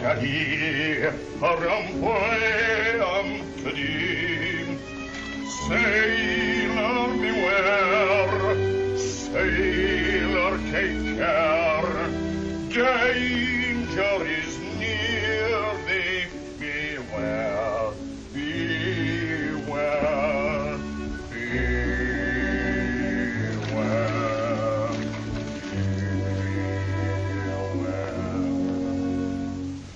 Shadi, Arampoe, Amkadi. Sailor, beware, sailor, take care. Danger is near thee, beware, beware, beware, beware.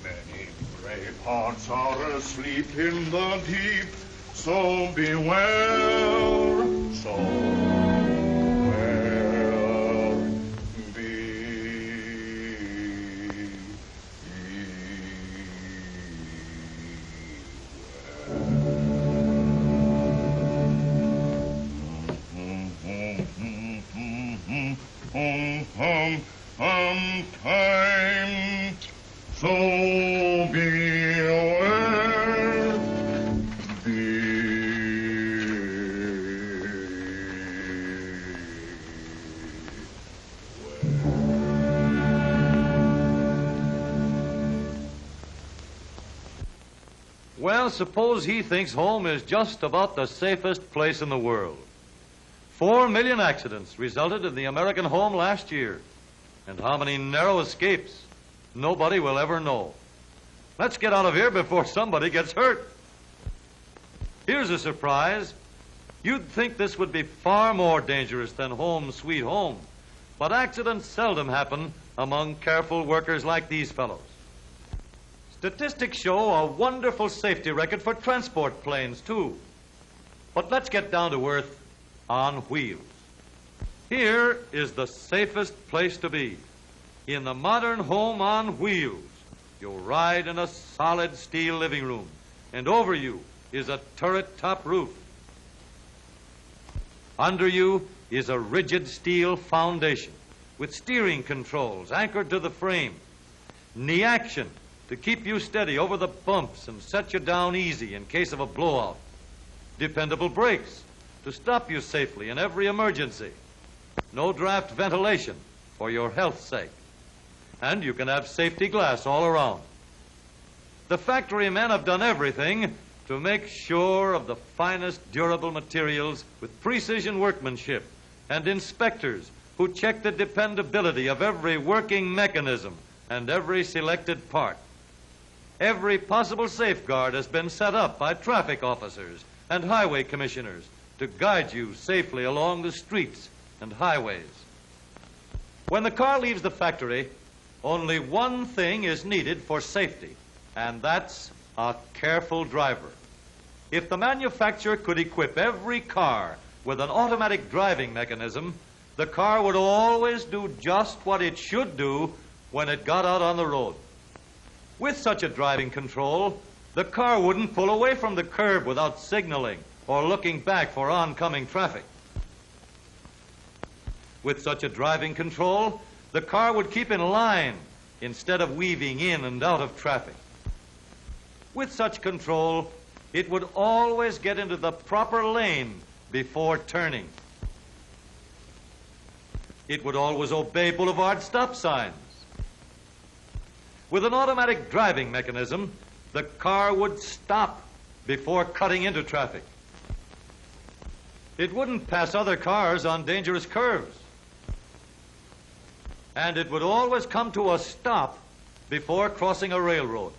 Many brave hearts are asleep in the deep, so beware, so beware, time, so beware, Well, suppose he thinks home is just about the safest place in the world. 4 million accidents resulted in the American home last year. And how many narrow escapes, nobody will ever know. Let's get out of here before somebody gets hurt. Here's a surprise. You'd think this would be far more dangerous than home sweet home. But accidents seldom happen among careful workers like these fellows. Statistics show a wonderful safety record for transport planes, too. But let's get down to earth on wheels. Here is the safest place to be. In the modern home on wheels, you'll ride in a solid steel living room, and over you is a turret top roof. Under you is a rigid steel foundation with steering controls anchored to the frame, knee action to keep you steady over the bumps and set you down easy in case of a blowout, dependable brakes to stop you safely in every emergency, no draft ventilation for your health's sake, and you can have safety glass all around. The factory men have done everything to make sure of the finest durable materials with precision workmanship, and inspectors who check the dependability of every working mechanism and every selected part. Every possible safeguard has been set up by traffic officers and highway commissioners to guide you safely along the streets and highways. When the car leaves the factory, only one thing is needed for safety, and that's a careful driver. If the manufacturer could equip every car with an automatic driving mechanism, the car would always do just what it should do when it got out on the road. With such a driving control, the car wouldn't pull away from the curb without signaling or looking back for oncoming traffic. With such a driving control, the car would keep in line instead of weaving in and out of traffic. With such control, it would always get into the proper lane before turning. It would always obey boulevard stop signs. With an automatic driving mechanism, the car would stop before cutting into traffic. It wouldn't pass other cars on dangerous curves. And it would always come to a stop before crossing a railroad.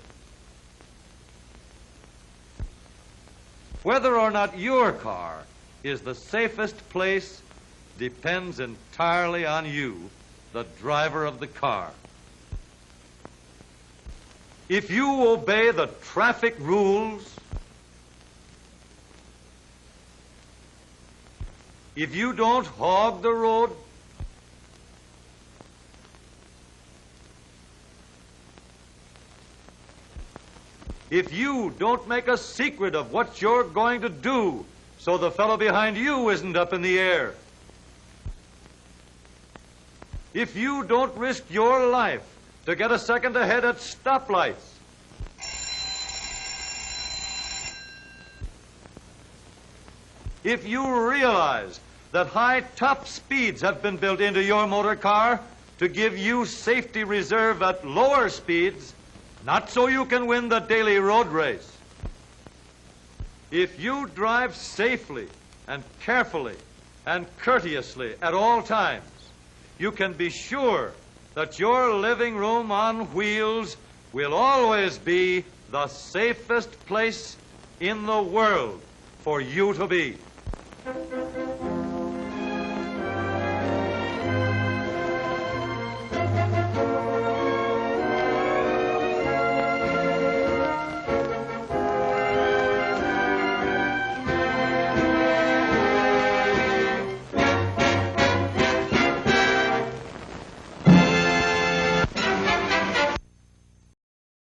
Whether or not your car is the safest place depends entirely on you, the driver of the car. If you obey the traffic rules, if you don't hog the road, if you don't make a secret of what you're going to do so the fellow behind you isn't up in the air, if you don't risk your life to get a second ahead at stoplights, if you realize that high top speeds have been built into your motor car to give you safety reserve at lower speeds, not so you can win the daily road race. If you drive safely and carefully and courteously at all times, you can be sure that your living room on wheels will always be the safest place in the world for you to be.